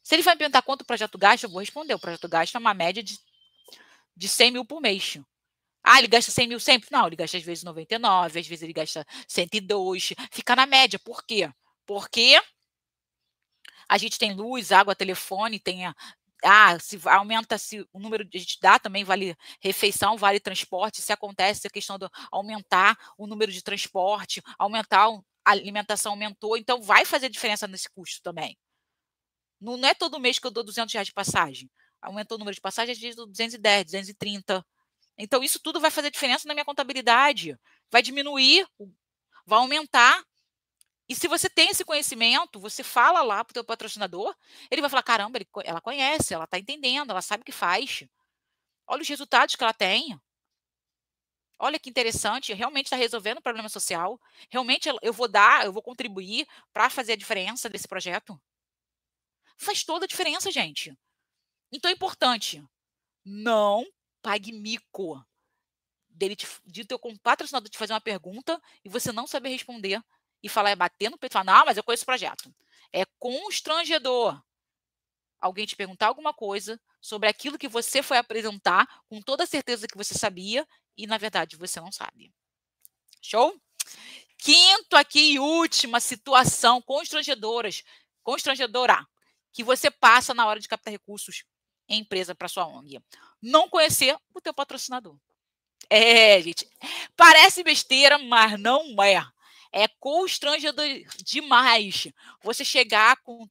Se ele vai me perguntar quanto o projeto gasta, eu vou responder. O projeto gasta uma média de 100 mil por mês. Ah, ele gasta 100 mil sempre? Não, ele gasta às vezes 99, às vezes ele gasta 102. Fica na média. Por quê? Porque a gente tem luz, água, telefone, tem se aumenta-se o número, a gente dá também vale refeição, vale transporte, se acontece a questão de aumentar o número de transporte, aumentar a alimentação aumentou, então vai fazer diferença nesse custo também. Não é todo mês que eu dou R$ 200 de passagem. Aumentou o número de passagens, às vezes eu dou 210, 230. Então, isso tudo vai fazer diferença na minha contabilidade. Vai diminuir, vai aumentar. E se você tem esse conhecimento, você fala lá para o teu patrocinador, ele vai falar, caramba, ela conhece, ela está entendendo, ela sabe o que faz. Olha os resultados que ela tem. Olha que interessante, realmente está resolvendo o problema social. Realmente eu vou contribuir para fazer a diferença desse projeto. Faz toda a diferença, gente. Então é importante, não pague mico de teu patrocinador te fazer uma pergunta e você não saber responder e falar, bater no peito e falar, não, mas eu conheço o projeto. É constrangedor alguém te perguntar alguma coisa sobre aquilo que você foi apresentar com toda a certeza que você sabia e, na verdade, você não sabe. Show? Quinto aqui e última situação constrangedora que você passa na hora de captar recursos em empresa para sua ONG. Não conhecer o teu patrocinador. Gente, parece besteira, mas não é. É constrangedor demais você chegar com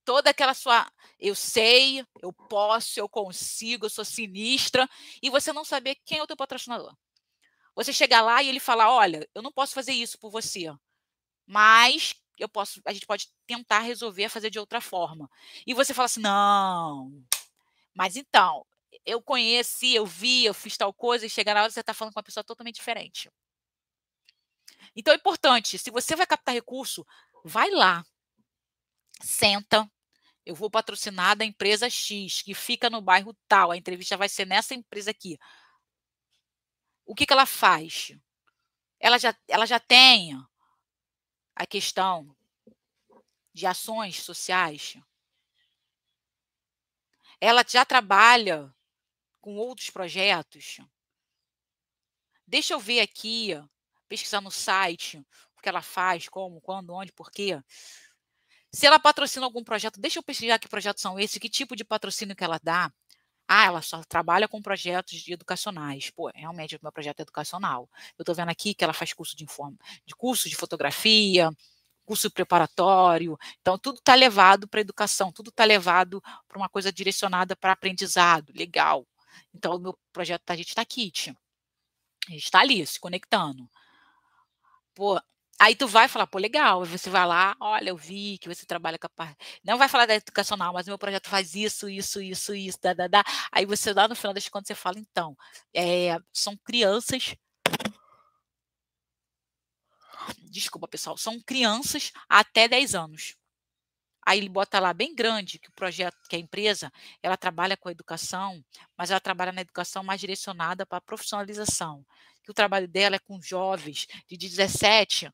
toda aquela sua, eu sei, eu posso, eu consigo, eu sou sinistra, e você não saber quem é o teu patrocinador. Você chegar lá e ele falar, olha, eu não posso fazer isso por você, mas a gente pode tentar resolver, fazer de outra forma. E você fala assim, não, mas então, eu conheci, eu vi, eu fiz tal coisa, e chegar na hora você está falando com uma pessoa totalmente diferente. Então é importante, se você vai captar recurso, vai lá, senta, eu vou patrocinar da empresa X, que fica no bairro tal, a entrevista vai ser nessa empresa aqui. O que ela faz? Ela já tem a questão de ações sociais? Ela já trabalha com outros projetos? Deixa eu ver aqui, pesquisar no site, o que ela faz, como, quando, onde, por quê. Se ela patrocina algum projeto, deixa eu pesquisar que projetos são esses, que tipo de patrocínio que ela dá. Ah, ela só trabalha com projetos educacionais. Pô, realmente, o meu projeto é educacional. Eu estou vendo aqui que ela faz curso de fotografia, curso preparatório. Então, tudo está levado para a educação, tudo está levado para uma coisa direcionada para aprendizado. Legal. Então, o meu projeto a gente está aqui, a gente está ali, se conectando. Pô, aí tu vai falar, pô, legal. Aí você vai lá, olha, eu vi que você trabalha com a parte. Não vai falar da educacional, mas o meu projeto faz isso, isso, isso, isso, dá. Aí você lá no final das contas você fala, então, são crianças. Desculpa, pessoal, são crianças até 10 anos. Aí ele bota lá bem grande que o projeto, que a empresa, ela trabalha com a educação, mas ela trabalha na educação mais direcionada para a profissionalização. Que o trabalho dela é com jovens de 17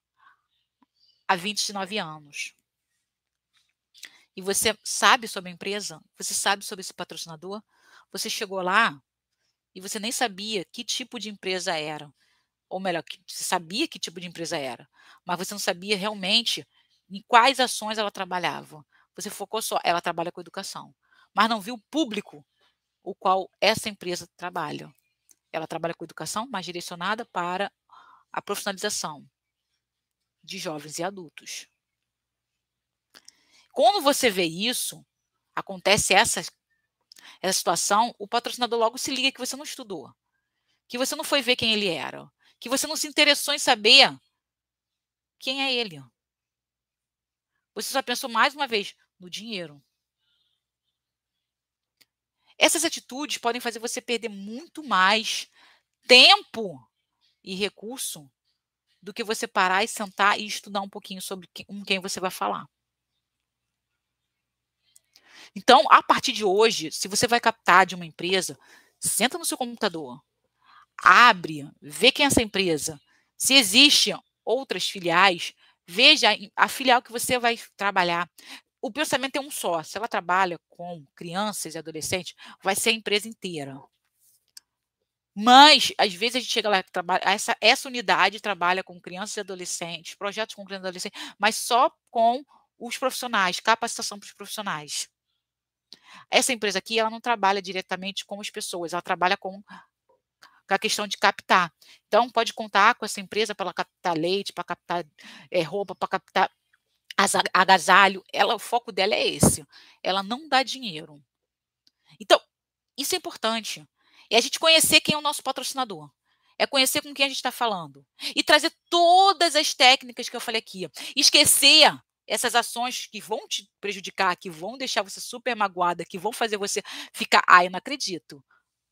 a 29 anos. E você sabe sobre a empresa? Você sabe sobre esse patrocinador? Você chegou lá e você nem sabia que tipo de empresa era. Ou melhor, você sabia que tipo de empresa era, mas você não sabia realmente em quais ações ela trabalhava. Você focou só, ela trabalha com educação, mas não viu o público o qual essa empresa trabalha. Ela trabalha com educação, mas direcionada para a profissionalização de jovens e adultos. Quando você vê isso, acontece essa situação, o patrocinador logo se liga que você não estudou, que você não foi ver quem ele era, que você não se interessou em saber quem é ele. Você só pensou mais uma vez no dinheiro. Essas atitudes podem fazer você perder muito mais tempo e recurso do que você parar e sentar e estudar um pouquinho sobre com quem você vai falar. Então, a partir de hoje, se você vai captar de uma empresa, senta no seu computador, abre, vê quem é essa empresa. Se existem outras filiais, veja a filial que você vai trabalhar. O pensamento é um só. Se ela trabalha com crianças e adolescentes, vai ser a empresa inteira. Mas, às vezes, a gente chega lá, essa unidade trabalha com crianças e adolescentes, projetos com crianças e adolescentes, mas só com os profissionais, capacitação para os profissionais. Essa empresa aqui, ela não trabalha diretamente com as pessoas, ela trabalha com a questão de captar. Então, pode contar com essa empresa para captar leite, para captar roupa, para captar agasalho. O foco dela é esse. Ela não dá dinheiro. Então, isso é importante. É a gente conhecer quem é o nosso patrocinador. É conhecer com quem a gente está falando. E trazer todas as técnicas que eu falei aqui. Esquecer essas ações que vão te prejudicar, que vão deixar você super magoada, que vão fazer você ficar, eu não acredito.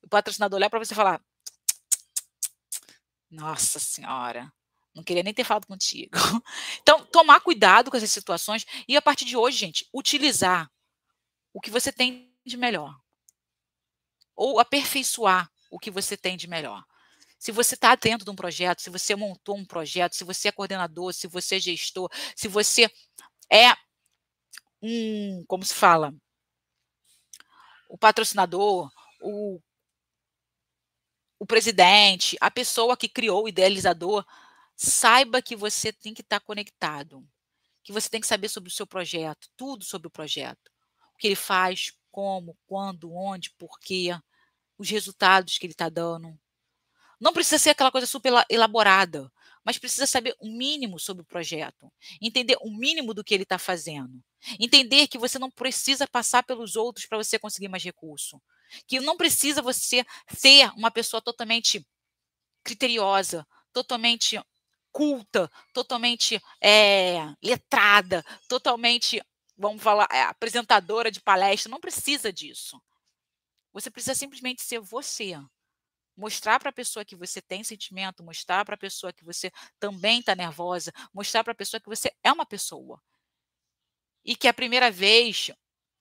O patrocinador olhar para você e falar, nossa senhora, não queria nem ter falado contigo. Então, tomar cuidado com essas situações e, a partir de hoje, gente, utilizar o que você tem de melhor. Ou aperfeiçoar o que você tem de melhor. Se você está dentro de um projeto, se você montou um projeto, se você é coordenador, se você é gestor, se você é como se fala, o patrocinador, o presidente, a pessoa que criou o idealizador, saiba que você tem que estar conectado, que você tem que saber sobre o seu projeto, tudo sobre o projeto. O que ele faz, como, quando, onde, por quê, os resultados que ele está dando. Não precisa ser aquela coisa super elaborada, mas precisa saber o mínimo sobre o projeto, entender o mínimo do que ele está fazendo, entender que você não precisa passar pelos outros para você conseguir mais recurso, que não precisa você ser uma pessoa totalmente criteriosa, totalmente culta, totalmente letrada, totalmente, vamos falar, apresentadora de palestra. Não precisa disso. Você precisa simplesmente ser você. Mostrar para a pessoa que você tem sentimento, mostrar para a pessoa que você também está nervosa, mostrar para a pessoa que você é uma pessoa. E que a primeira vez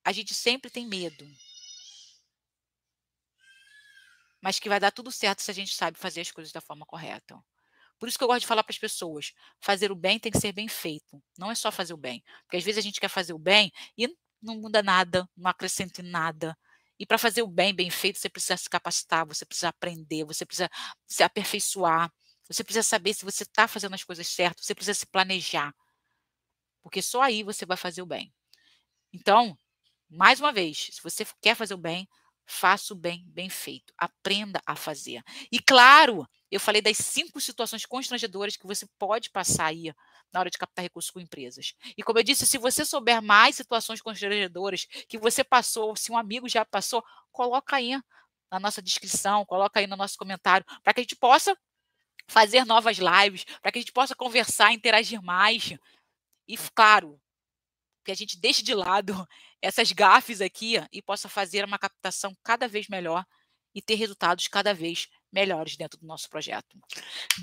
a gente sempre tem medo. Mas que vai dar tudo certo se a gente sabe fazer as coisas da forma correta. Por isso que eu gosto de falar para as pessoas, fazer o bem tem que ser bem feito, não é só fazer o bem. Porque às vezes a gente quer fazer o bem e não muda nada, não acrescenta em nada. E para fazer o bem bem feito, você precisa se capacitar, você precisa aprender, você precisa se aperfeiçoar, você precisa saber se você está fazendo as coisas certas, você precisa se planejar. Porque só aí você vai fazer o bem. Então, mais uma vez, se você quer fazer o bem, faça o bem bem feito. Aprenda a fazer. E claro, eu falei das 5 situações constrangedoras que você pode passar aí na hora de captar recursos com empresas. E como eu disse, se você souber mais situações constrangedoras que você passou, se um amigo já passou, coloca aí na nossa descrição, coloca aí no nosso comentário, para que a gente possa fazer novas lives, para que a gente possa conversar, interagir mais. E claro, que a gente deixe de lado essas gafes aqui e possa fazer uma captação cada vez melhor e ter resultados cada vez melhores dentro do nosso projeto.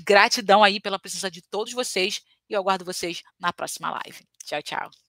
Gratidão aí pela presença de todos vocês e eu aguardo vocês na próxima live. Tchau, tchau.